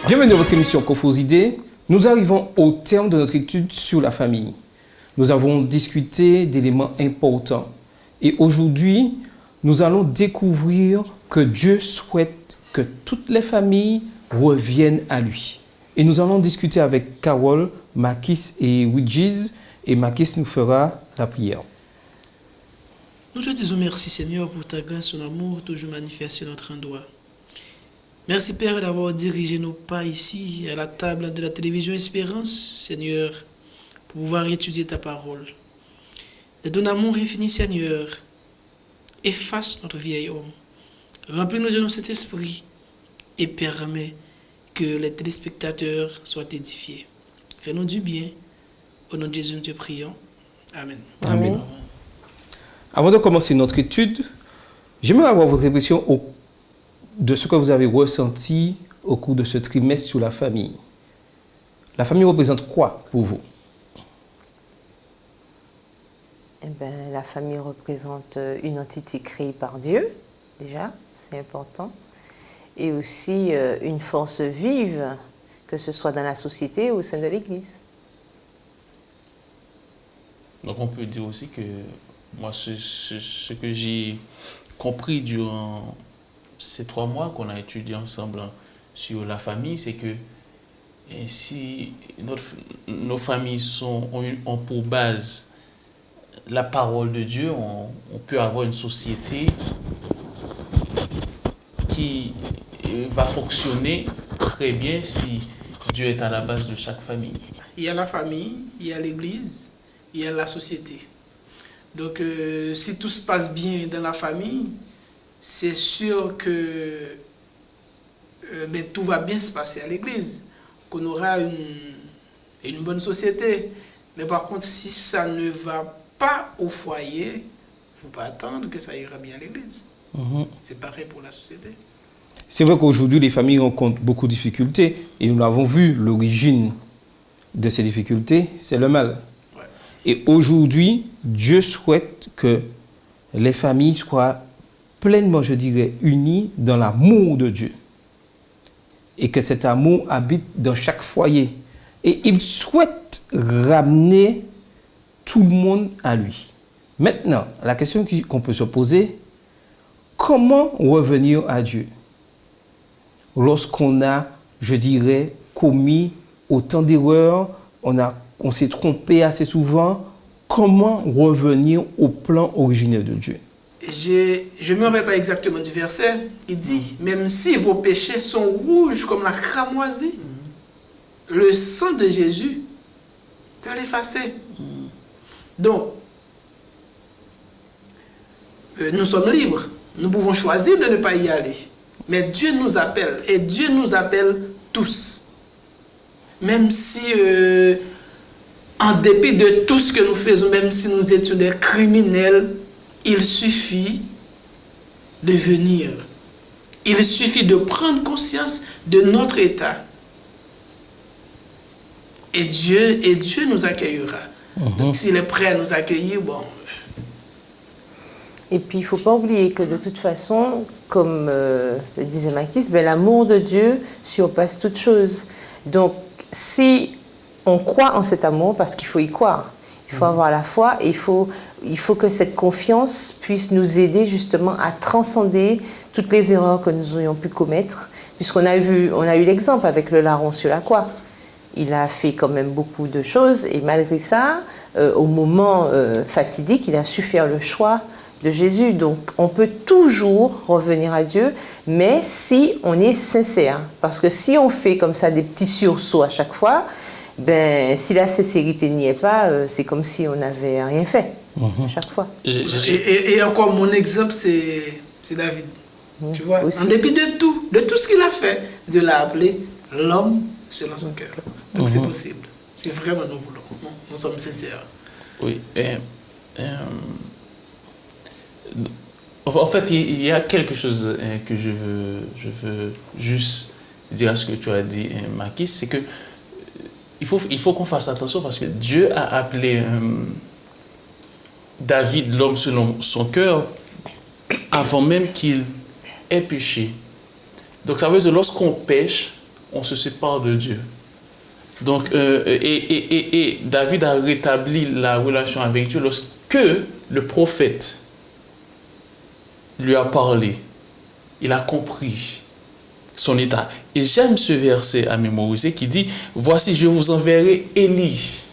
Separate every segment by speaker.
Speaker 1: Bienvenue dans votre émission Confos Idées. Nous arrivons au terme de notre étude sur la famille. Nous avons discuté d'éléments importants. Et aujourd'hui, nous allons découvrir que Dieu souhaite que toutes les familles reviennent à lui. Et nous allons discuter avec Carole, Makis et Widjiz. Et Makis nous fera la prière.
Speaker 2: Nous te disons merci Seigneur pour ta grâce, ton amour toujours manifesté sur notre endroit. Merci Père d'avoir dirigé nos pas ici à la table de la télévision Espérance, Seigneur, pour pouvoir étudier ta parole. De ton amour infini Seigneur, efface notre vieil homme, remplis-nous de cet esprit et permets que les téléspectateurs soient édifiés. Fais-nous du bien, au nom de Jésus nous te prions. Amen.
Speaker 1: Amen. Avant de commencer notre étude, j'aimerais avoir votre impression de ce que vous avez ressenti au cours de ce trimestre sur la famille. La famille représente quoi pour vous?
Speaker 3: Eh bien, la famille représente une entité créée par Dieu, déjà, c'est important, et aussi une force vive, que ce soit dans la société ou au sein de l'Église.
Speaker 4: Donc on peut dire aussi que moi, ce que j'ai compris durant ces 3 mois qu'on a étudié ensemble sur la famille, c'est que si nos familles ont pour base la parole de Dieu, on peut avoir une société qui va fonctionner très bien si Dieu est à la base de chaque famille.
Speaker 2: Il y a la famille, il y a l'Église, il y a la société. Donc, si tout se passe bien dans la famille, c'est sûr que tout va bien se passer à l'église, qu'on aura une bonne société. Mais par contre, si ça ne va pas au foyer, il ne faut pas attendre que ça ira bien à l'église. C'est pareil pour la société.
Speaker 1: C'est vrai qu'aujourd'hui, les familles rencontrent beaucoup de difficultés. Et nous l'avons vu, l'origine de ces difficultés, c'est le mal.
Speaker 2: Ouais.
Speaker 1: Et aujourd'hui, Dieu souhaite que les familles soient pleinement, je dirais, unies dans l'amour de Dieu. Et que cet amour habite dans chaque foyer. Et il souhaite ramener tout le monde à lui. Maintenant, la question qu'on peut se poser, comment revenir à Dieu lorsqu'on a, je dirais, commis autant d'erreurs, on s'est trompé assez souvent? Comment revenir au plan originel de Dieu?
Speaker 2: Je ne me rappelle pas exactement du verset. Il dit, même si vos péchés sont rouges comme la cramoisie, le sang de Jésus peut l'effacer. Donc, nous sommes libres. Nous pouvons choisir de ne pas y aller. Mais Dieu nous appelle. Et Dieu nous appelle tous. Même si, en dépit de tout ce que nous faisons, même si nous étions des criminels, il suffit de venir. Il suffit de prendre conscience de notre état. Et Dieu nous accueillera. Donc s'il est prêt à nous accueillir, bon.
Speaker 3: Et puis, il ne faut pas oublier que de toute façon, comme le disait Makis, l'amour de Dieu surpasse toute chose. Donc, si on croit en cet amour, parce qu'il faut y croire, il faut avoir la foi et il faut que cette confiance puisse nous aider justement à transcender toutes les erreurs que nous aurions pu commettre. Puisqu'on a eu l'exemple avec le larron sur la croix. Il a fait quand même beaucoup de choses et malgré ça, au moment fatidique, il a su faire le choix de Jésus. Donc on peut toujours revenir à Dieu, mais si on est sincère. Parce que si on fait comme ça des petits sursauts à chaque fois, si la sincérité n'y est pas, c'est comme si on n'avait rien fait à chaque fois.
Speaker 2: Et encore, mon exemple, c'est David. Tu vois,
Speaker 3: aussi.
Speaker 2: En dépit de tout ce qu'il a fait, Dieu l'a appelé l'homme selon son cœur. Donc c'est possible. Si vraiment nous voulons, nous sommes sincères.
Speaker 4: Oui. En fait, il y a quelque chose que je veux juste dire à ce que tu as dit, Makis, c'est que il faut qu'on fasse attention parce que Dieu a appelé David l'homme selon son cœur avant même qu'il ait péché. Donc ça veut dire que lorsqu'on pêche, on se sépare de Dieu. Donc, et David a rétabli la relation avec Dieu lorsque le prophète lui a parlé. Il a compris son état. Et j'aime ce verset à mémoriser qui dit « Voici, je vous enverrai Élie,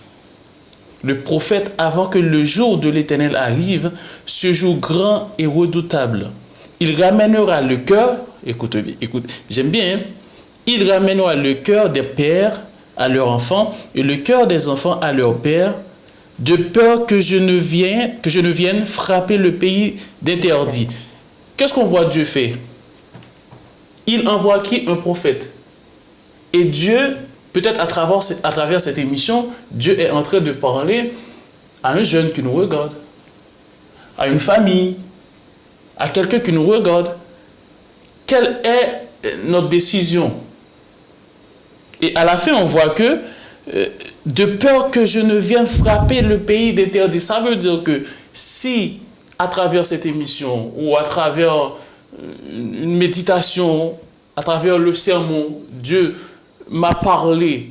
Speaker 4: le prophète, avant que le jour de l'Éternel arrive, ce jour grand et redoutable. Il ramènera le cœur, écoute, j'aime bien, il ramènera le cœur des pères à leurs enfants et le cœur des enfants à leurs pères, de peur que je ne vienne frapper le pays d'interdit. » Qu'est-ce qu'on voit Dieu faire? Il envoie qui? Un prophète. Et Dieu, peut-être à travers cette émission, Dieu est en train de parler à un jeune qui nous regarde, à une famille, à quelqu'un qui nous regarde. Quelle est notre décision? Et à la fin, on voit que de peur que je ne vienne frapper le pays d'interdit. Ça veut dire que si, à travers cette émission, ou à travers une méditation, à travers le sermon, Dieu m'a parlé,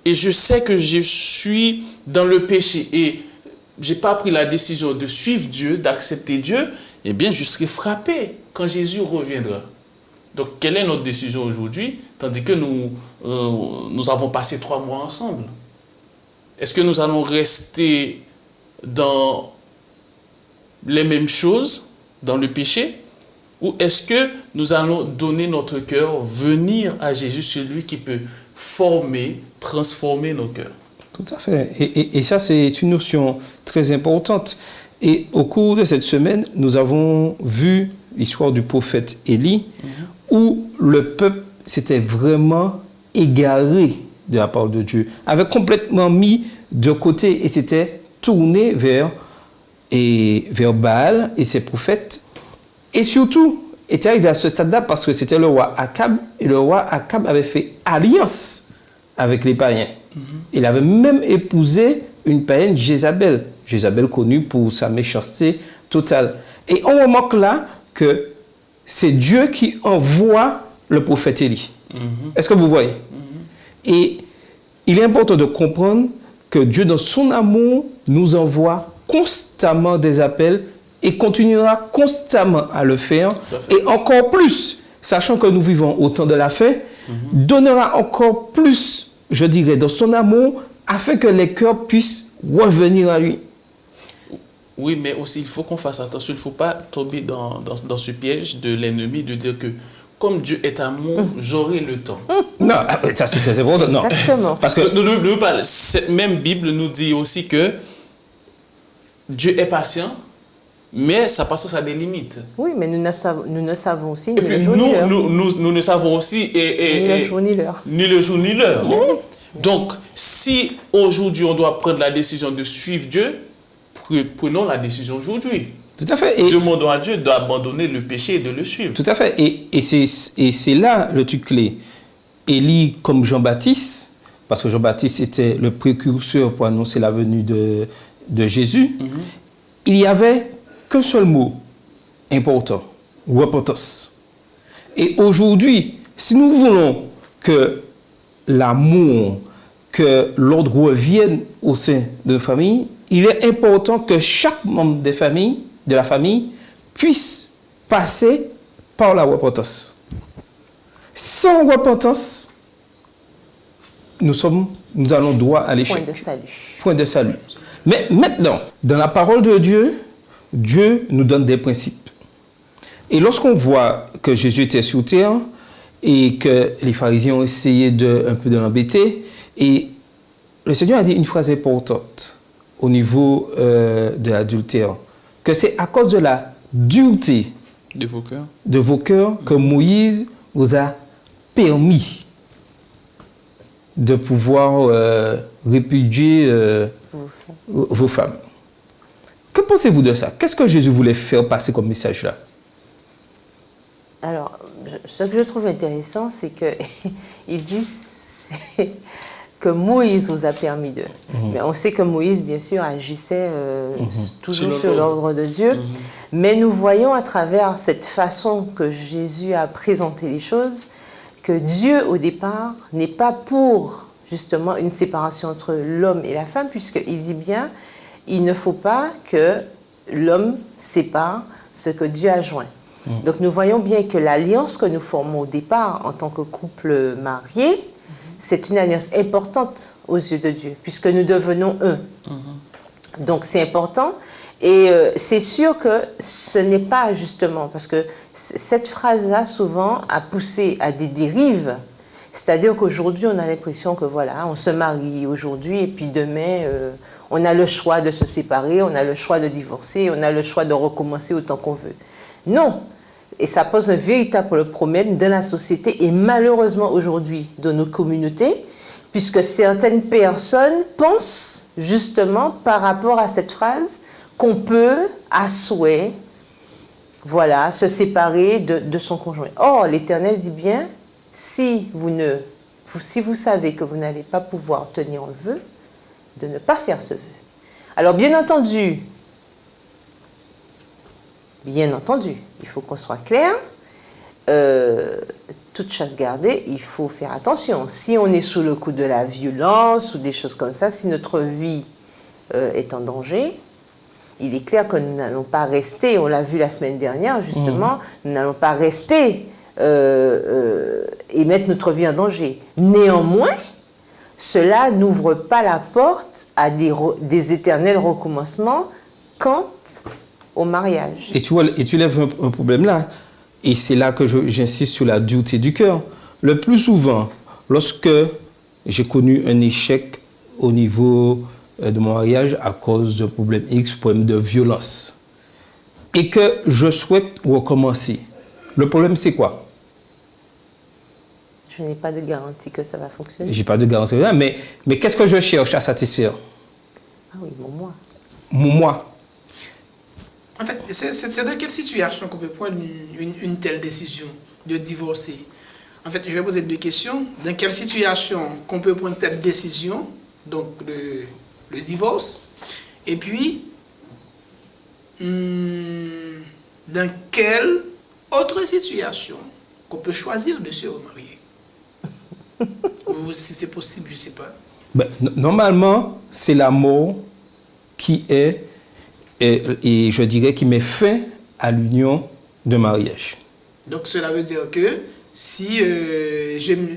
Speaker 4: et je sais que je suis dans le péché, et je n'ai pas pris la décision de suivre Dieu, d'accepter Dieu, eh bien, je serai frappé quand Jésus reviendra. Donc, quelle est notre décision aujourd'hui, tandis que nous avons passé 3 mois ensemble? Est-ce que nous allons rester dans les mêmes choses, dans le péché? Ou est-ce que nous allons donner notre cœur, venir à Jésus, celui qui peut former, transformer nos cœurs?
Speaker 1: Tout à fait. Et ça, c'est une notion très importante. Et au cours de cette semaine, nous avons vu l'histoire du prophète Élie, où le peuple s'était vraiment égaré de la parole de Dieu, avait complètement mis de côté et s'était tourné vers Baal et ses prophètes. Et surtout, était arrivé à ce stade-là parce que c'était le roi Akab, et le roi Akab avait fait alliance avec les païens. Il avait même épousé une païenne, Jézabel. Jézabel connue pour sa méchanceté totale. Et on remarque là que c'est Dieu qui envoie le prophète Élie. Est-ce que vous voyez? Et il est important de comprendre que Dieu, dans son amour, nous envoie constamment des appels et continuera constamment à le faire. Et encore plus, sachant que nous vivons au temps de la fin, donnera encore plus, je dirais, dans son amour, afin que les cœurs puissent revenir à lui.
Speaker 4: Oui, mais aussi, il faut qu'on fasse attention. Il ne faut pas tomber dans ce piège de l'ennemi de dire que, comme Dieu est amour, j'aurai le temps.
Speaker 1: Non, ça c'est très important. Non.
Speaker 3: Exactement.
Speaker 1: Parce que
Speaker 4: cette même Bible nous dit aussi que Dieu est patient, mais sa patience a des limites.
Speaker 3: Oui, mais nous ne savons aussi
Speaker 4: ni le jour ni l'heure. Nous ne savons aussi
Speaker 3: ni le jour ni l'heure.
Speaker 4: Ni le jour ni l'heure. Donc, si aujourd'hui on doit prendre la décision de suivre Dieu, prenons la décision aujourd'hui.
Speaker 1: Tout à fait. Et
Speaker 4: demandons à Dieu d'abandonner le péché et de le suivre.
Speaker 1: Tout à fait. Et c'est là le truc clé. Élie comme Jean-Baptiste, parce que Jean-Baptiste était le précurseur pour annoncer la venue de Jésus, il n'y avait qu'un seul mot important, repentance. Et aujourd'hui, si nous voulons que l'amour, que l'ordre revienne au sein de nos familles, il est important que chaque membre de la famille puisse passer par la repentance. Sans repentance, nous allons droit à l'échec.
Speaker 3: Point de salut.
Speaker 1: Point de salut. Mais maintenant, dans la parole de Dieu, Dieu nous donne des principes. Et lorsqu'on voit que Jésus était sur terre et que les pharisiens ont essayé un peu de l'embêter, et le Seigneur a dit une phrase importante au niveau de l'adultère, que c'est à cause de la dureté
Speaker 4: de vos cœurs
Speaker 1: que Moïse vous a permis de pouvoir répudier vos femmes. Que pensez-vous de ça? Qu'est-ce que Jésus voulait faire passer comme message là?
Speaker 3: Alors, ce que je trouve intéressant, c'est qu'il dit que Moïse vous a permis de. Mais on sait que Moïse, bien sûr, agissait toujours sur l'ordre de Dieu. Mais nous voyons à travers cette façon que Jésus a présenté les choses que Dieu, au départ, n'est pas pour justement une séparation entre l'homme et la femme, puisqu'il dit bien, il ne faut pas que l'homme sépare ce que Dieu a joint. Donc nous voyons bien que l'alliance que nous formons au départ en tant que couple marié, c'est une alliance importante aux yeux de Dieu, puisque nous devenons un. Donc c'est important. Et c'est sûr que ce n'est pas justement, parce que cette phrase-là, souvent, a poussé à des dérives. C'est-à-dire qu'aujourd'hui, on a l'impression que voilà, on se marie aujourd'hui et puis demain, on a le choix de se séparer, on a le choix de divorcer, on a le choix de recommencer autant qu'on veut. Non. Et ça pose un véritable problème dans la société et malheureusement aujourd'hui dans nos communautés, puisque certaines personnes pensent justement par rapport à cette phrase qu'on peut, à souhait, voilà, se séparer de son conjoint. Or, l'Éternel dit bien, si vous savez que vous n'allez pas pouvoir tenir le vœu, de ne pas faire ce vœu. Alors, bien entendu, il faut qu'on soit clair. Toute chasse gardée, il faut faire attention. Si on est sous le coup de la violence ou des choses comme ça, si notre vie est en danger, il est clair que nous n'allons pas rester, on l'a vu la semaine dernière justement, nous n'allons pas rester et mettre notre vie en danger. Néanmoins, cela n'ouvre pas la porte à des éternels recommencements quant au mariage.
Speaker 1: Et tu lèves un problème là, et c'est là que j'insiste sur la dureté du cœur. Le plus souvent, lorsque j'ai connu un échec au niveau de mon mariage à cause de problèmes X, problèmes de violence, et que je souhaite recommencer, le problème c'est quoi?
Speaker 3: Je n'ai pas de garantie que ça va fonctionner.
Speaker 1: J'ai pas de garantie, mais qu'est-ce que je cherche à satisfaire?
Speaker 3: Ah oui, mon moi.
Speaker 1: Mon moi.
Speaker 2: En fait, c'est dans quelle situation qu'on peut prendre une telle décision de divorcer? En fait, je vais poser deux questions. Dans quelle situation qu'on peut prendre cette décision, donc le divorce? Et puis, dans quelle autre situation qu'on peut choisir de se remarier? Ou si c'est possible, je ne sais pas.
Speaker 1: Ben, normalement, c'est la mort qui est, et je dirais, qui met fin à l'union de mariage.
Speaker 2: Donc cela veut dire que si je me...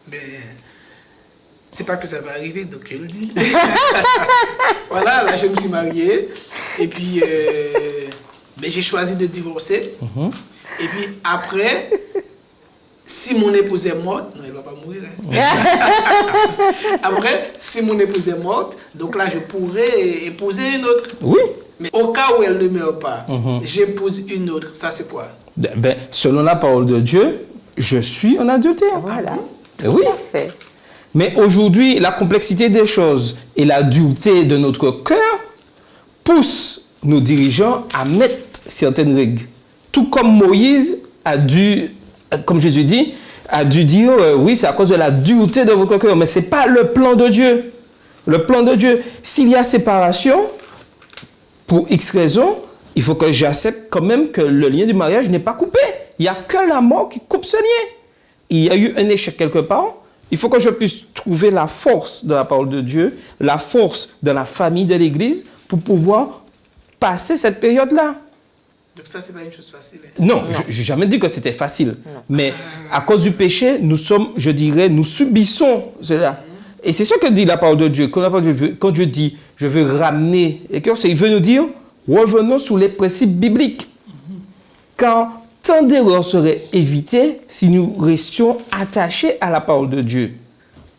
Speaker 2: Ben, c'est pas que ça va arriver, donc je le dis. Voilà, là je me suis marié, et puis ben, j'ai choisi de divorcer. Et puis après, si mon épouse est morte, non, elle va pas mourir. Hein. Après, si mon épouse est morte, donc là je pourrais épouser une autre.
Speaker 1: Oui.
Speaker 2: Mais au cas où elle ne meurt pas, j'épouse une autre, ça c'est quoi?
Speaker 1: Ben, selon la parole de Dieu, je suis en adultère.
Speaker 3: Voilà.
Speaker 1: Oui.
Speaker 3: Parfait.
Speaker 1: Mais aujourd'hui, la complexité des choses et la dureté de notre cœur poussent nos dirigeants à mettre certaines règles. Tout comme Moïse a dû, comme Jésus dit, a dû dire, oui, c'est à cause de la dureté de votre cœur, mais ce n'est pas le plan de Dieu. Le plan de Dieu, s'il y a séparation, pour X raisons, il faut que j'accepte quand même que le lien du mariage n'est pas coupé. Il n'y a que la mort qui coupe ce lien. Il y a eu un échec quelque part. Il faut que je puisse trouver la force de la parole de Dieu, la force de la famille de l'Église pour pouvoir passer cette période-là.
Speaker 2: Donc ça, c'est pas une chose facile. Hein.
Speaker 1: Non, je n'ai jamais dit que c'était facile. Mais à cause du péché, nous sommes, je dirais, nous subissons cela. Et c'est ce que dit la parole de Dieu. Quand Dieu dit, je veux ramener, et il veut nous dire, revenons sur les principes bibliques. Car tant d'erreurs seraient évitées si nous restions attachés à la parole de Dieu.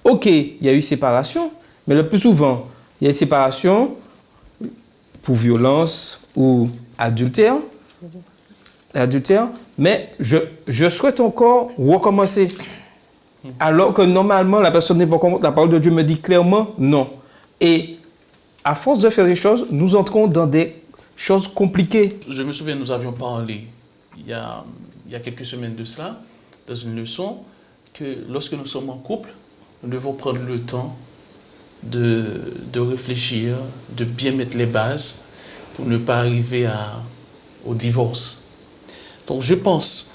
Speaker 1: Ok, il y a eu séparation, mais le plus souvent, il y a eu séparation pour violence ou adultère, mais je souhaite encore recommencer. Alors que normalement, la personne n'est pas contre, la parole de Dieu me dit clairement non. Et à force de faire des choses, nous entrons dans des choses compliquées.
Speaker 4: Je me souviens, nous avions parlé il y a quelques semaines de cela, dans une leçon, que lorsque nous sommes en couple, nous devons prendre le temps de réfléchir, de bien mettre les bases pour ne pas arriver au divorce. Donc je pense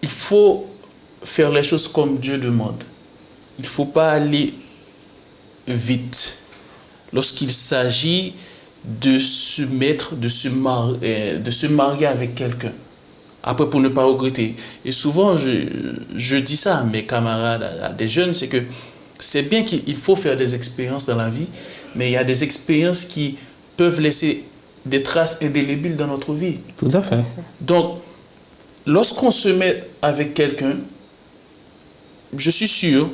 Speaker 4: il faut faire les choses comme Dieu demande. Il ne faut pas aller vite. Lorsqu'il s'agit de se mettre, de se marier avec quelqu'un. Après, pour ne pas regretter. Et souvent, je dis ça à mes camarades, à des jeunes, c'est que c'est bien qu'il faut faire des expériences dans la vie, mais il y a des expériences qui peuvent laisser des traces indélébiles dans notre vie.
Speaker 1: Tout à fait.
Speaker 4: Donc, lorsqu'on se met avec quelqu'un, je suis sûr,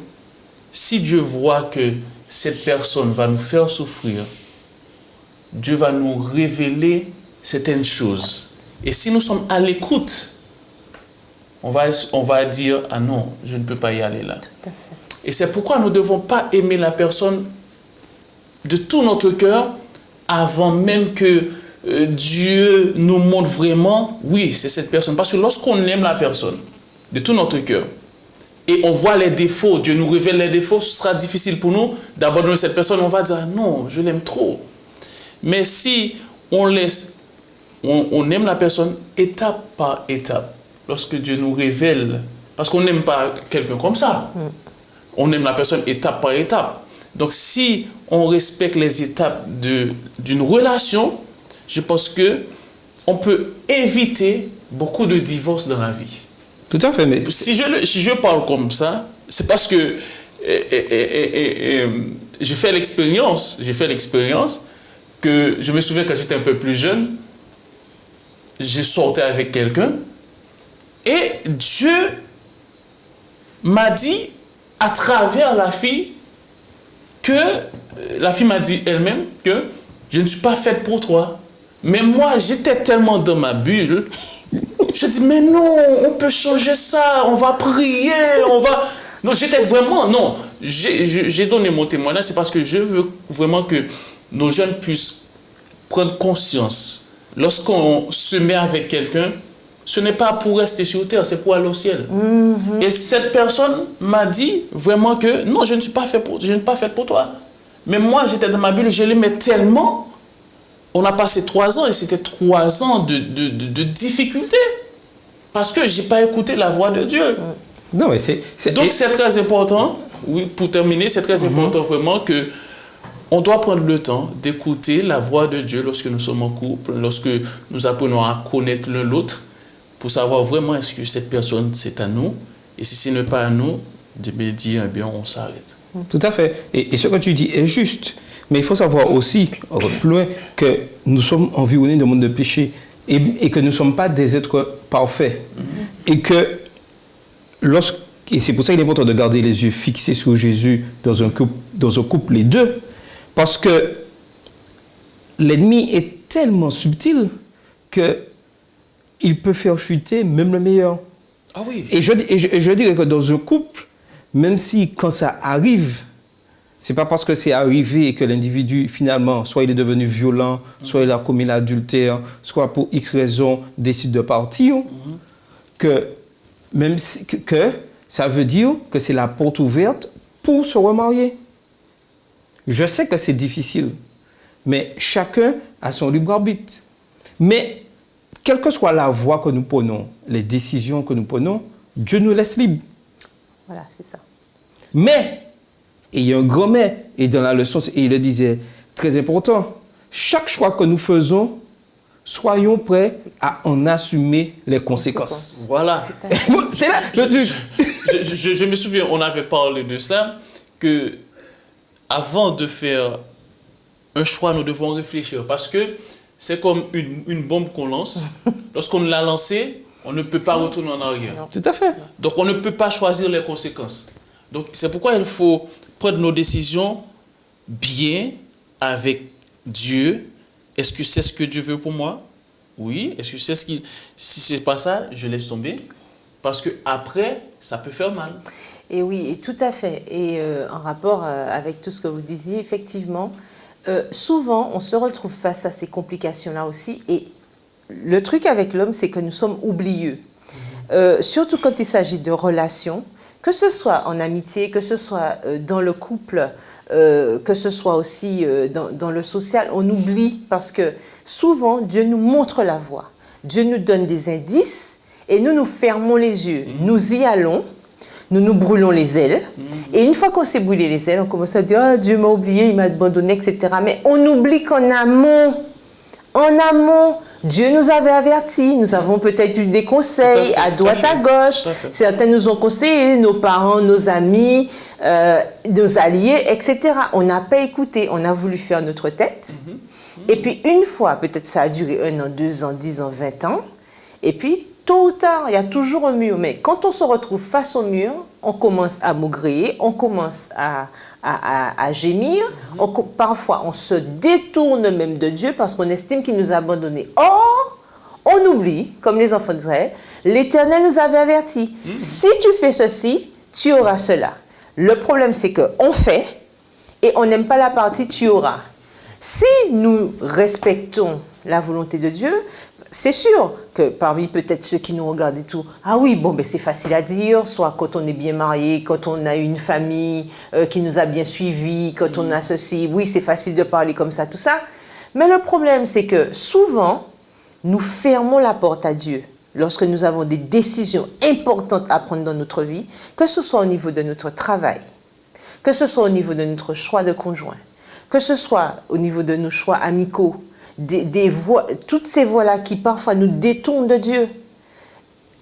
Speaker 4: si Dieu voit que cette personne va nous faire souffrir, Dieu va nous révéler certaines choses. Et si nous sommes à l'écoute, on va dire « Ah non, je ne peux pas y aller là. »
Speaker 3: Tout à fait.
Speaker 4: Et c'est pourquoi nous ne devons pas aimer la personne de tout notre cœur avant même que Dieu nous montre vraiment, oui, c'est cette personne. Parce que lorsqu'on aime la personne de tout notre cœur et on voit les défauts, Dieu nous révèle les défauts, ce sera difficile pour nous d'abandonner cette personne. On va dire, non, je l'aime trop. Mais si on aime la personne étape par étape, lorsque Dieu nous révèle, parce qu'on n'aime pas quelqu'un comme ça, on aime la personne étape par étape. Donc si on respecte les étapes d'une relation, je pense qu'on peut éviter beaucoup de divorces dans la vie.
Speaker 1: Tout à fait. Mais
Speaker 4: Si je parle comme ça, c'est parce que j'ai fait l'expérience que je me souviens quand j'étais un peu plus jeune, j'ai sorti avec quelqu'un et Dieu m'a dit à travers la fille que la fille m'a dit elle-même que je ne suis pas faite pour toi. Mais moi, j'étais tellement dans ma bulle. Je dis, mais non, on peut changer ça, on va prier, on va... Non, j'étais vraiment... Non, j'ai donné mon témoignage, c'est parce que je veux vraiment que nos jeunes puissent prendre conscience. Lorsqu'on se met avec quelqu'un, ce n'est pas pour rester sur terre, c'est pour aller au ciel. Et cette personne m'a dit vraiment que non, je ne suis pas faite pour toi. Mais moi, j'étais dans ma bulle, je l'aimais tellement. On a passé 3 ans et c'était 3 ans de difficultés. Parce que je n'ai pas écouté la voix de Dieu.
Speaker 1: non, mais
Speaker 4: Donc c'est très important, oui, pour terminer, c'est très important vraiment que on doit prendre le temps d'écouter la voix de Dieu lorsque nous sommes en couple, lorsque nous apprenons à connaître l'un l'autre, pour savoir vraiment est-ce que cette personne c'est à nous, et si ce n'est pas à nous, de me dire, eh bien, on s'arrête.
Speaker 1: Tout à fait. Et ce que tu dis est juste. Mais il faut savoir aussi, plus loin, que nous sommes environnés d'un monde de péché et que nous ne sommes pas des êtres parfaits. Et que et c'est pour ça qu'il est important de garder les yeux fixés sur Jésus dans un couple, les deux. Parce que l'ennemi est tellement subtil qu'il peut faire chuter même le meilleur.
Speaker 4: Ah oui.
Speaker 1: Et je dirais que dans un couple, même si quand ça arrive, c'est pas parce que c'est arrivé et que l'individu, finalement, soit il est devenu violent, soit il a commis l'adultère, soit pour X raison décide de partir, que ça veut dire que c'est la porte ouverte pour se remarier. Je sais que c'est difficile, mais chacun a son libre arbitre. Mais quelle que soit la voie que nous prenons, les décisions que nous prenons, Dieu nous laisse libres.
Speaker 3: Voilà, c'est ça.
Speaker 1: Mais, et il y a un grand mais, et dans la leçon, et il le disait, très important, chaque choix que nous faisons, soyons prêts à en assumer les conséquences.
Speaker 4: Voilà.
Speaker 1: C'est là
Speaker 4: Je me souviens, on avait parlé de cela, que avant de faire un choix, nous devons réfléchir, parce que c'est comme une bombe qu'on lance. Lorsqu'on l'a lancée, on ne peut pas retourner en arrière.
Speaker 3: Non.
Speaker 1: Tout à fait.
Speaker 4: Donc, on ne peut pas choisir les conséquences. Donc, c'est pourquoi il faut prendre nos décisions bien avec Dieu. Est-ce que c'est ce que Dieu veut pour moi? Oui. Est-ce que c'est ce qui... Si ce n'est pas ça, je laisse tomber. Parce qu'après, ça peut faire mal.
Speaker 3: Et oui, et tout à fait. Et en rapport avec tout ce que vous disiez, effectivement, souvent, on se retrouve face à ces complications-là aussi. Et le truc avec l'homme, c'est que nous sommes oublieux. Surtout quand il s'agit de relations, que ce soit en amitié, que ce soit dans le couple, que ce soit aussi dans le social, on oublie parce que souvent, Dieu nous montre la voie. Dieu nous donne des indices et nous fermons les yeux. Nous y allons, nous nous brûlons les ailes. Et une fois qu'on s'est brûlé les ailes, on commence à dire « Ah, Dieu m'a oublié, il m'a abandonné, etc. » Mais on oublie qu'en amont, Dieu nous avait avertis. Nous avons peut-être eu des conseils à droite, à gauche. Certains nous ont conseillé, nos parents, nos amis, nos alliés, etc. On n'a pas écouté, on a voulu faire notre tête. Et puis une fois, peut-être ça a duré 1 an, 2 ans, 10 ans, 20 ans. Et puis, tôt ou tard, il y a toujours un mur. Mais quand on se retrouve face au mur, on commence à maugréer, on commence à gémir. Parfois, on se détourne même de Dieu parce qu'on estime qu'il nous a abandonnés. Or, on oublie, comme les enfants d'Israël, l'Éternel nous avait avertis. Si tu fais ceci, tu auras cela. Le problème, c'est qu'on fait et on n'aime pas la partie tu auras. Si nous respectons la volonté de Dieu, c'est sûr que parmi peut-être ceux qui nous regardent et tout, ah oui, bon, ben c'est facile à dire, soit quand on est bien marié, quand on a une famille qui nous a bien suivis, quand on a ceci, oui, c'est facile de parler comme ça, tout ça. Mais le problème, c'est que souvent, nous fermons la porte à Dieu lorsque nous avons des décisions importantes à prendre dans notre vie, que ce soit au niveau de notre travail, que ce soit au niveau de notre choix de conjoint, que ce soit au niveau de nos choix amicaux, toutes ces voies-là qui parfois nous détournent de Dieu.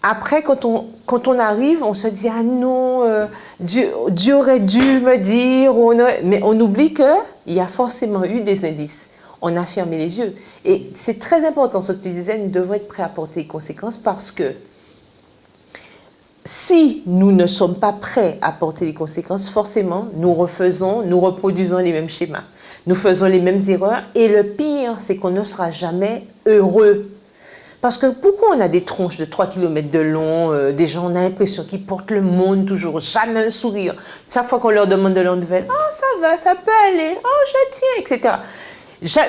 Speaker 3: Après, quand on arrive, on se dit « Ah non, Dieu aurait dû me dire... » Mais on oublie qu'il y a forcément eu des indices. On a fermé les yeux. Et c'est très important ce que tu disais, nous devons être prêts à porter les conséquences parce que si nous ne sommes pas prêts à porter les conséquences, forcément, nous reproduisons les mêmes schémas. Nous faisons les mêmes erreurs et le pire, c'est qu'on ne sera jamais heureux. Parce que pourquoi on a des tronches de 3 km de long, des gens, on a l'impression qu'ils portent le monde toujours, jamais un sourire. Chaque fois qu'on leur demande de leurs nouvelles, « Oh, ça va, ça peut aller, oh, je tiens, etc. »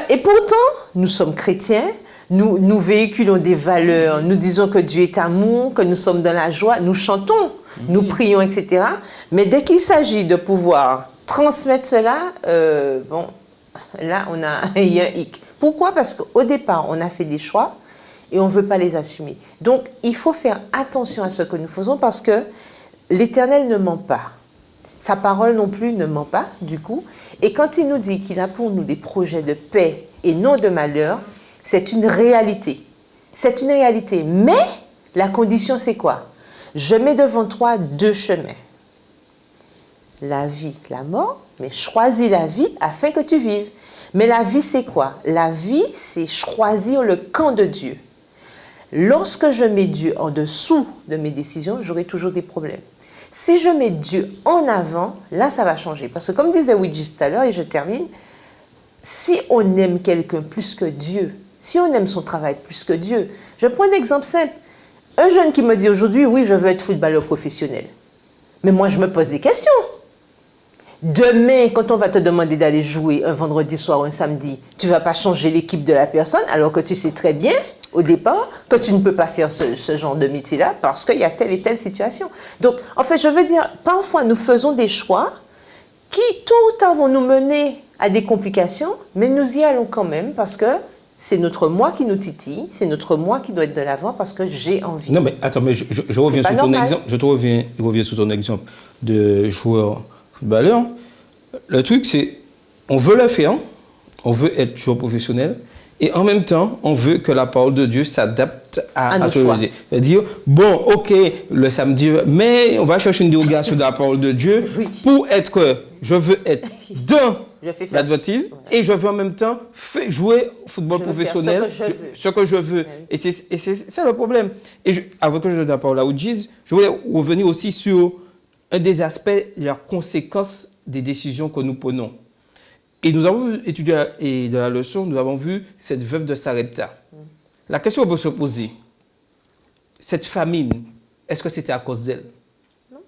Speaker 3: Et pourtant, nous sommes chrétiens, nous véhiculons des valeurs, nous disons que Dieu est amour, que nous sommes dans la joie, nous chantons, nous prions, etc. Mais dès qu'il s'agit de pouvoir transmettre cela, bon... Là, il y a un hic. Pourquoi? Parce qu'au départ, on a fait des choix et on ne veut pas les assumer. Donc, il faut faire attention à ce que nous faisons parce que l'Éternel ne ment pas. Sa parole non plus ne ment pas, du coup. Et quand il nous dit qu'il a pour nous des projets de paix et non de malheur, c'est une réalité. C'est une réalité. Mais la condition, c'est quoi? Je mets devant toi 2 chemins. La vie, la mort, mais choisis la vie afin que tu vives. Mais la vie, c'est quoi? La vie, c'est choisir le camp de Dieu. Lorsque je mets Dieu en dessous de mes décisions, j'aurai toujours des problèmes. Si je mets Dieu en avant, là, ça va changer. Parce que comme disait Ouidji tout à l'heure, et je termine, si on aime quelqu'un plus que Dieu, si on aime son travail plus que Dieu, je prends un exemple simple. Un jeune qui me dit aujourd'hui, oui, je veux être footballeur professionnel. Mais moi, je me pose des questions. Demain, quand on va te demander d'aller jouer un vendredi soir ou un samedi, tu ne vas pas changer l'équipe de la personne alors que tu sais très bien, au départ, que tu ne peux pas faire ce genre de métier-là parce qu'il y a telle et telle situation. Donc, en fait, je veux dire, parfois, nous faisons des choix qui, tôt ou tard, vont nous mener à des complications, mais nous y allons quand même parce que c'est notre moi qui nous titille, c'est notre moi qui doit être de l'avant parce que j'ai envie.
Speaker 1: Non, mais attends, mais je reviens sur ton exemple. Je reviens sur ton exemple de joueur footballeur. Le truc, c'est on veut le faire, on veut être joueur professionnel, et en même temps, on veut que la parole de Dieu s'adapte à
Speaker 3: nos choix.
Speaker 1: C'est-à-dire, bon, ok, le samedi, mais on va chercher une dérogation de la parole de Dieu pour être, je veux être dans l'adventiste, et je veux en même temps jouer au football professionnel, ce que je veux. Et c'est ça le problème. Et avant que je donne la parole à Ouidji, je voulais revenir aussi sur un des aspects, les conséquences des décisions que nous prenons. Et nous avons étudié, et dans la leçon, nous avons vu cette veuve de Sarepta. La question qu'on peut se poser, cette famine, est-ce que c'était à cause d'elle? Non.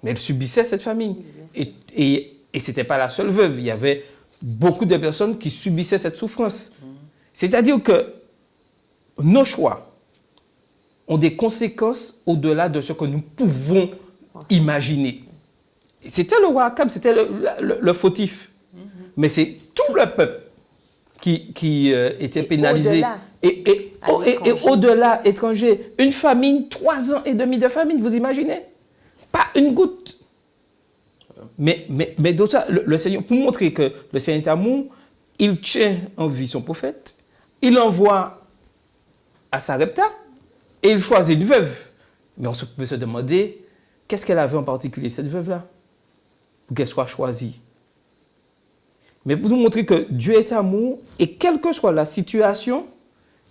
Speaker 1: Mais elle subissait cette famine. Et ce n'était pas la seule veuve. Il y avait beaucoup de personnes qui subissaient cette souffrance. C'est-à-dire que nos choix ont des conséquences au-delà de ce que nous pouvons imaginer. C'était le roi Akab, c'était le fautif. Mais c'est tout le peuple qui étaient pénalisés.
Speaker 3: Au-delà.
Speaker 1: Et au-delà, étranger. Une famine, 3 ans et demi de famine, vous imaginez? Pas une goutte. Mais dans ça, le Seigneur, pour montrer que le Seigneur est amour, il tient en vie son prophète, il envoie à Sarepta et il choisit une veuve. Mais on peut se demander, qu'est-ce qu'elle avait en particulier, cette veuve-là, pour qu'elle soit choisie? Mais pour nous montrer que Dieu est amour, et quelle que soit la situation,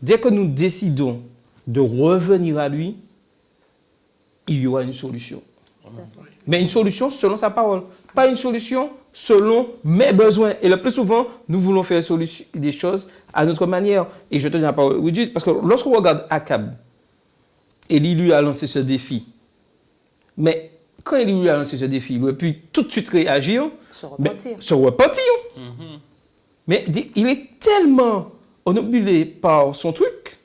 Speaker 1: dès que nous décidons de revenir à lui, il y aura une solution. Mais une solution selon sa parole, pas une solution selon mes besoins. Et le plus souvent, nous voulons faire des choses à notre manière. Et je te dis la parole, oui, parce que lorsqu'on regarde Akab, Élie lui a lancé ce défi. Mais quand Élie lui a lancé ce défi, il aurait pu tout de suite réagir, se repentir. Mais il est tellement obnubilé par son truc.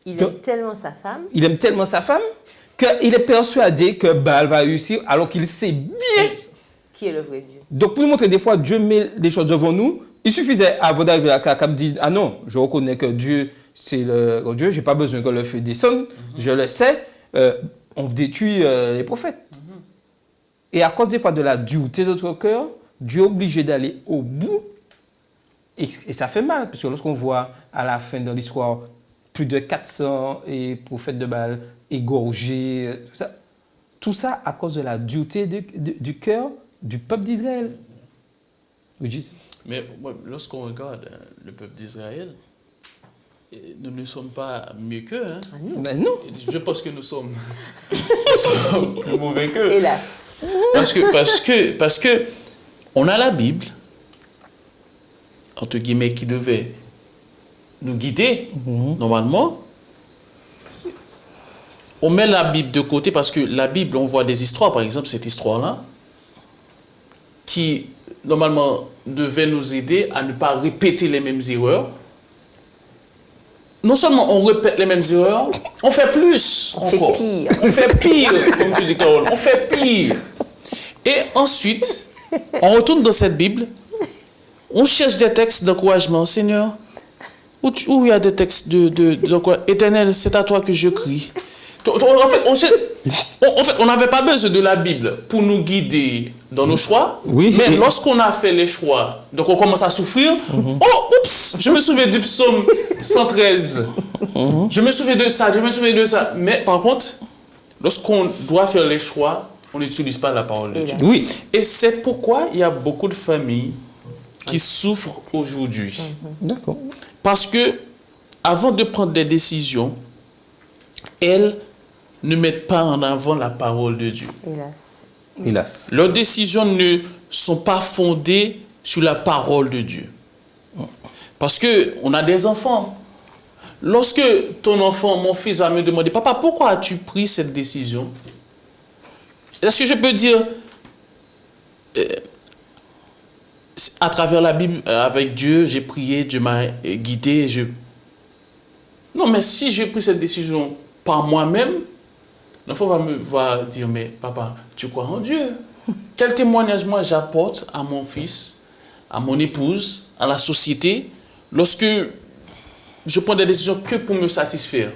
Speaker 3: Il aime tellement sa femme.
Speaker 1: Il aime tellement sa femme qu'il est persuadé que Baal va réussir alors qu'il sait bien
Speaker 3: qui est le vrai Dieu.
Speaker 1: Donc pour nous montrer des fois, Dieu met des choses devant nous. Il suffisait avant d'arriver à Akab dit, ah non, je reconnais que Dieu, c'est le Dieu, je n'ai pas besoin que le feu descende, je le sais, on détruit les prophètes. Et à cause des fois de la dureté de notre cœur, Dieu est obligé d'aller au bout. Et ça fait mal, parce que lorsqu'on voit à la fin de l'histoire plus de 400 prophètes de Baal égorgés, tout ça à cause de la dureté du cœur du peuple d'Israël.
Speaker 4: Mais lorsqu'on regarde le peuple d'Israël, nous ne sommes pas mieux qu'eux. Hein?
Speaker 3: Ah non.
Speaker 1: Mais non.
Speaker 4: Je pense que nous sommes plus mauvais qu'eux.
Speaker 3: Hélas.
Speaker 4: Parce que on a la Bible, entre guillemets, qui devait nous guider, normalement. On met la Bible de côté parce que la Bible, on voit des histoires, par exemple, cette histoire-là, qui, normalement, devait nous aider à ne pas répéter les mêmes erreurs. Non seulement on répète les mêmes erreurs, on fait plus encore. On fait pire, comme tu dis, Carole. On fait pire. Et ensuite, on retourne dans cette Bible, on cherche des textes d'encouragement. Seigneur, où il y a des textes d'encouragement? Éternel, c'est à toi que je crie. En fait, on n'avait pas besoin de la Bible pour nous guider dans nos choix.
Speaker 1: Oui.
Speaker 4: Mais lorsqu'on a fait les choix, donc on commence à souffrir. Oh, oups, je me souviens du psaume 113. Je me souviens de ça, Mais par contre, lorsqu'on doit faire les choix, on n'utilise pas la parole de Dieu.
Speaker 1: Oui.
Speaker 4: Et c'est pourquoi il y a beaucoup de familles qui souffrent aujourd'hui.
Speaker 1: D'accord.
Speaker 4: Parce que, avant de prendre des décisions, elles ne mettent pas en avant la parole de Dieu.
Speaker 3: Hélas.
Speaker 1: Hélas.
Speaker 4: Leurs décisions ne sont pas fondées sur la parole de Dieu. Parce qu'on a des enfants. Lorsque ton enfant, mon fils, va me demander, papa, pourquoi as-tu pris cette décision? Est-ce que je peux dire, à travers la Bible, avec Dieu, j'ai prié, Dieu m'a guidé. Non, mais si j'ai pris cette décision par moi-même, l'enfant va dire, mais papa, tu crois en Dieu? Quel témoignage moi j'apporte à mon fils, à mon épouse, à la société, lorsque je prends des décisions que pour me satisfaire?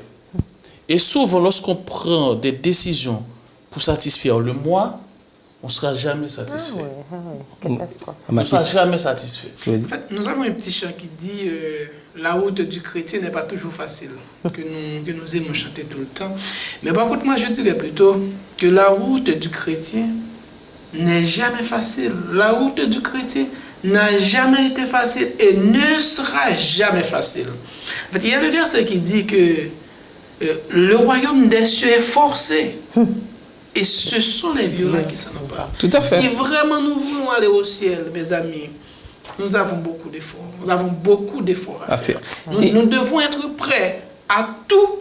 Speaker 4: Et souvent, lorsqu'on prend des décisions pour satisfaire le moi, on ne sera jamais satisfait.
Speaker 3: Catastrophe.
Speaker 4: On ne sera jamais satisfait.
Speaker 2: En fait, nous avons un petit chant qui dit la route du chrétien n'est pas toujours facile, que nous aimons chanter tout le temps. Mais par contre, moi, je dirais plutôt que la route du chrétien n'est jamais facile. La route du chrétien n'a jamais été facile et ne sera jamais facile. En fait, il y a le verset qui dit que le royaume des cieux est forcé. Et ce sont les violents qui s'en emparent.
Speaker 1: Tout à fait.
Speaker 2: Si vraiment nous voulons aller au ciel, mes amis, nous avons beaucoup d'efforts. Nous avons beaucoup d'efforts à faire. Nous devons être prêts à tout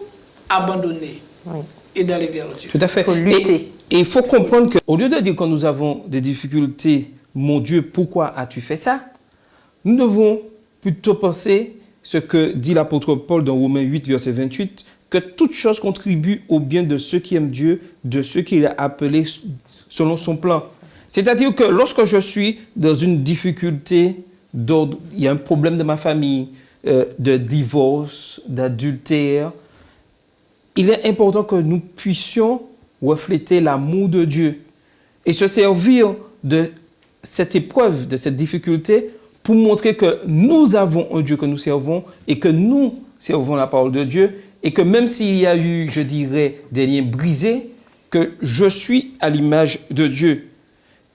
Speaker 2: abandonner et d'aller vers Dieu.
Speaker 1: Tout à fait.
Speaker 3: Il faut lutter.
Speaker 1: Et il faut comprendre qu'au lieu de dire quand nous avons des difficultés, mon Dieu, pourquoi as-tu fait ça? Nous devons plutôt penser ce que dit l'apôtre Paul dans Romains 8, verset 28, que toute chose contribue au bien de ceux qui aiment Dieu, de ceux qu'il a appelés selon son plan. C'est-à-dire que lorsque je suis dans une difficulté d'ordre, il y a un problème de ma famille, de divorce, d'adultère, il est important que nous puissions refléter l'amour de Dieu et se servir de cette épreuve, de cette difficulté pour montrer que nous avons un Dieu que nous servons et que nous servons la parole de Dieu et que même s'il y a eu, je dirais, des liens brisés, que je suis à l'image de Dieu.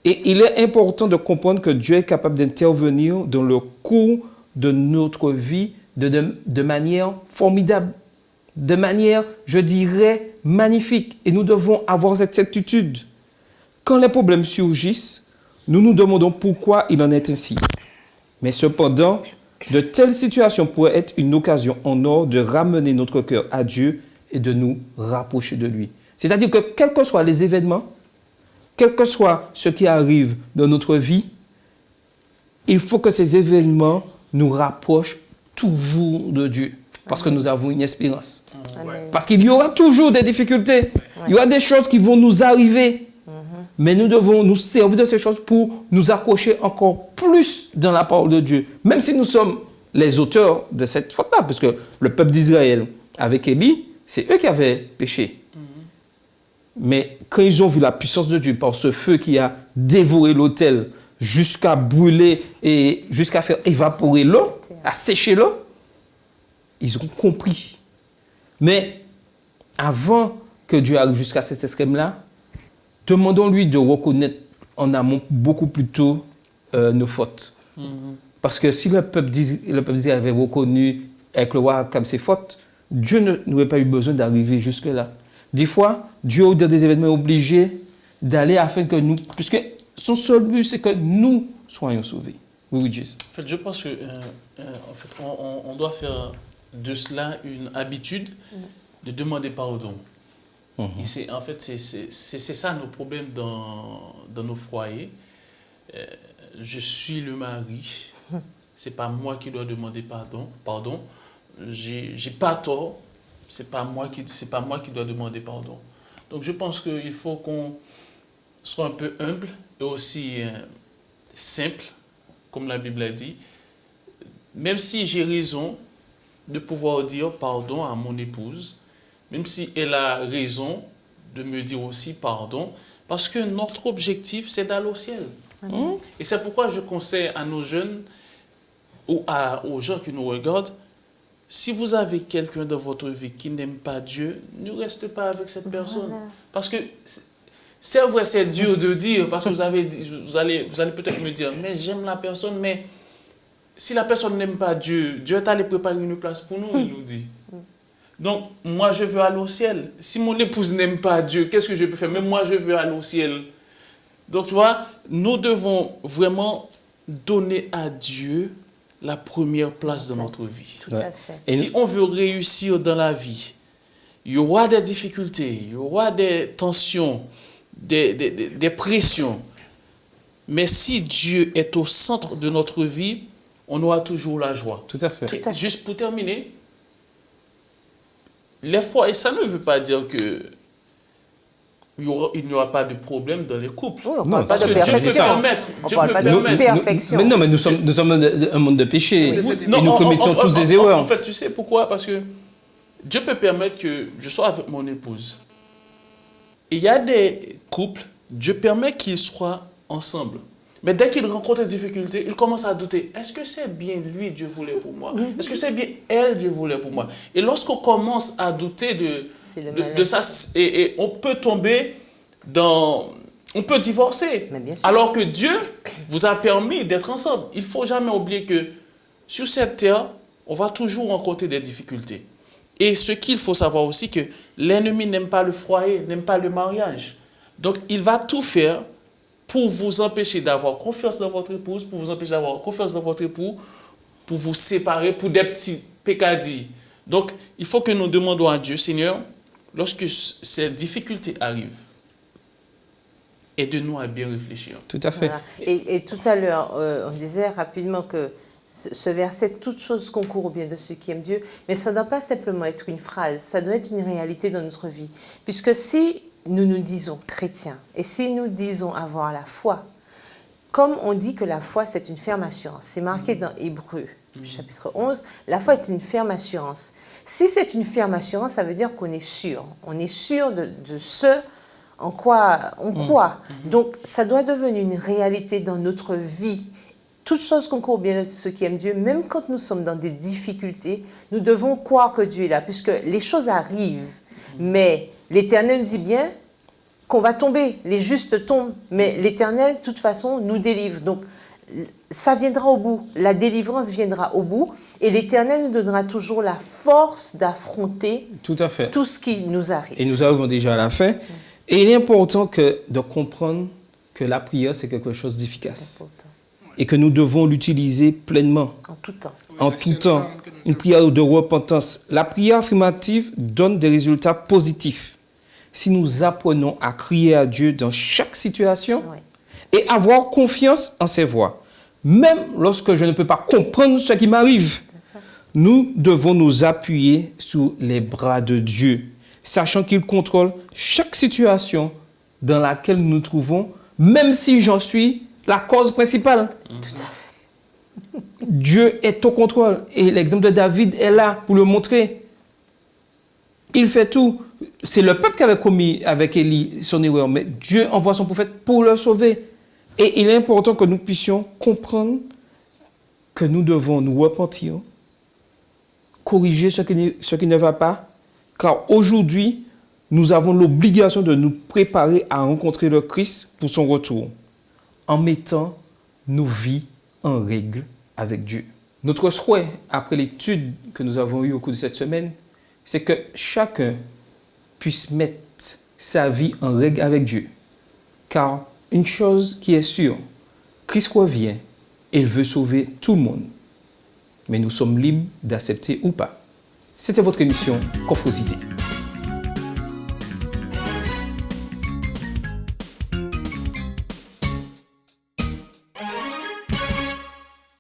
Speaker 1: Et il est important de comprendre que Dieu est capable d'intervenir dans le cours de notre vie de manière formidable, de manière, je dirais, magnifique. Et nous devons avoir cette certitude. Quand les problèmes surgissent, nous nous demandons pourquoi il en est ainsi. Mais cependant, de telles situations pourraient être une occasion en or de ramener notre cœur à Dieu et de nous rapprocher de lui. C'est-à-dire que quels que soient les événements, quel que soit ce qui arrive dans notre vie, il faut que ces événements nous rapprochent toujours de Dieu. Parce que nous avons une espérance.
Speaker 3: Amen.
Speaker 1: Parce qu'il y aura toujours des difficultés. Il y aura des choses qui vont nous arriver. Mais nous devons nous servir de ces choses pour nous accrocher encore plus dans la parole de Dieu. Même si nous sommes les auteurs de cette faute-là. Parce que le peuple d'Israël, avec Élie, c'est eux qui avaient péché. Mais quand ils ont vu la puissance de Dieu par ce feu qui a dévoré l'autel jusqu'à brûler et jusqu'à faire évaporer l'eau, à sécher l'eau, ils ont compris. Mais avant que Dieu arrive jusqu'à cet extrême-là, demandons-lui de reconnaître en amont beaucoup plus tôt nos fautes. Parce que si le peuple d'Israël avait reconnu avec le roi comme ses fautes, Dieu n'aurait pas eu besoin d'arriver jusque-là. Des fois, Dieu, au-delà des événements, est obligé d'aller afin que nous... Puisque son seul but, c'est que nous soyons sauvés. Oui, Jésus.
Speaker 4: En fait, je pense que on doit faire de cela une habitude de demander pardon. Et en fait, c'est ça nos problèmes dans nos foyers. Je suis le mari. C'est pas moi qui dois demander pardon. J'ai pas tort. C'est pas moi qui dois demander pardon. Donc je pense qu'il faut qu'on soit un peu humble et aussi simple, comme la Bible a dit. Même si j'ai raison de pouvoir dire pardon à mon épouse, même si elle a raison de me dire aussi pardon, parce que notre objectif, c'est d'aller au ciel. Et c'est pourquoi je conseille à nos jeunes ou aux gens qui nous regardent, si vous avez quelqu'un dans votre vie qui n'aime pas Dieu, ne restez pas avec cette personne. Parce que c'est vrai, c'est dur de dire, parce que vous allez peut-être me dire, mais j'aime la personne, mais si la personne n'aime pas Dieu, Dieu est allé préparer une place pour nous, il nous dit. Donc, moi, je veux aller au ciel. Si mon épouse n'aime pas Dieu, qu'est-ce que je peux faire? Mais moi, je veux aller au ciel. Donc, tu vois, nous devons vraiment donner à Dieu la première place dans notre vie.
Speaker 3: Tout à fait.
Speaker 1: Et
Speaker 4: si on veut réussir dans la vie, il y aura des difficultés, il y aura des tensions, des pressions. Mais si Dieu est au centre de notre vie, on aura toujours la joie.
Speaker 1: Tout à fait.
Speaker 4: Et juste pour terminer, les fois, et ça ne veut pas dire que il n'y aura pas de problème dans les couples.
Speaker 3: Oui, on
Speaker 1: Non,
Speaker 3: parle pas
Speaker 4: parce
Speaker 3: de
Speaker 4: que Dieu peut
Speaker 3: perfection.
Speaker 4: permettre.
Speaker 3: On
Speaker 4: Dieu
Speaker 3: parle
Speaker 4: peut
Speaker 3: pas de
Speaker 4: permettre.
Speaker 3: perfection.
Speaker 1: Mais nous sommes un monde de péché. Et
Speaker 4: Non,
Speaker 1: nous commettons tous des erreurs.
Speaker 4: En fait, tu sais pourquoi? Parce que Dieu peut permettre que je sois avec mon épouse. Il y a des couples, Dieu permet qu'ils soient ensemble. Mais dès qu'ils rencontrent des difficultés, ils commencent à douter. Est-ce que c'est bien lui Dieu voulait pour moi? Est-ce que c'est bien elle Dieu voulait pour moi? Et lorsqu'on commence à douter de ça, et on peut tomber dans... On peut divorcer.
Speaker 3: Mais bien sûr.
Speaker 4: Alors que Dieu vous a permis d'être ensemble. Il ne faut jamais oublier que sur cette terre, on va toujours rencontrer des difficultés. Et ce qu'il faut savoir aussi, que l'ennemi n'aime pas le foyer, n'aime pas le mariage. Donc, il va tout faire pour vous empêcher d'avoir confiance dans votre épouse, pour vous empêcher d'avoir confiance dans votre époux, pour vous séparer, pour des petits pécadilles. Donc, il faut que nous demandons à Dieu, Seigneur, lorsque ces difficultés arrivent, aide-nous à bien réfléchir.
Speaker 1: Tout à fait.
Speaker 3: Voilà. Et tout à l'heure, on disait rapidement que ce verset, toute chose concourt au bien de ceux qui aiment Dieu, mais ça ne doit pas simplement être une phrase, ça doit être une réalité dans notre vie. Puisque si nous nous disons chrétiens, et si nous disons avoir la foi, comme on dit que la foi c'est une ferme assurance, c'est marqué dans Hébreux chapitre 11, la foi est une ferme assurance. Si c'est une ferme assurance, ça veut dire qu'on est sûr. On est sûr de ce en quoi on croit. Donc, ça doit devenir une réalité dans notre vie. Toute chose concourt bien à ceux qui aiment Dieu, même quand nous sommes dans des difficultés, nous devons croire que Dieu est là, puisque les choses arrivent. Mais l'Éternel dit bien qu'on va tomber, les justes tombent, mais l'Éternel, de toute façon, nous délivre. Donc, ça viendra au bout, la délivrance viendra au bout, et l'Éternel nous donnera toujours la force d'affronter
Speaker 1: Tout à fait.
Speaker 3: tout ce qui nous arrive.
Speaker 1: Et nous arrivons déjà à la fin. Et il est important de comprendre que la prière, c'est quelque chose d'efficace. Et que nous devons l'utiliser pleinement,
Speaker 3: En tout temps.
Speaker 1: en tout temps. Une prière de repentance. La prière affirmative donne des résultats positifs. Si nous apprenons à crier à Dieu dans chaque situation et avoir confiance en ses voies, même lorsque je ne peux pas comprendre ce qui m'arrive, nous devons nous appuyer sur les bras de Dieu, sachant qu'il contrôle chaque situation dans laquelle nous nous trouvons, même si j'en suis la cause principale.
Speaker 3: Tout à fait.
Speaker 1: Dieu est au contrôle. Et l'exemple de David est là pour le montrer. Il fait tout. C'est le peuple qui avait commis avec Élie son erreur, mais Dieu envoie son prophète pour le sauver. Et il est important que nous puissions comprendre que nous devons nous repentir, corriger ce qui ne va pas, car aujourd'hui, nous avons l'obligation de nous préparer à rencontrer le Christ pour son retour, en mettant nos vies en règle avec Dieu. Notre souhait, après l'étude que nous avons eue au cours de cette semaine, c'est que chacun puisse mettre sa vie en règle avec Dieu. Car une chose qui est sûre, Christ revient et il veut sauver tout le monde. Mais nous sommes libres d'accepter ou pas. C'était votre émission Confrosité.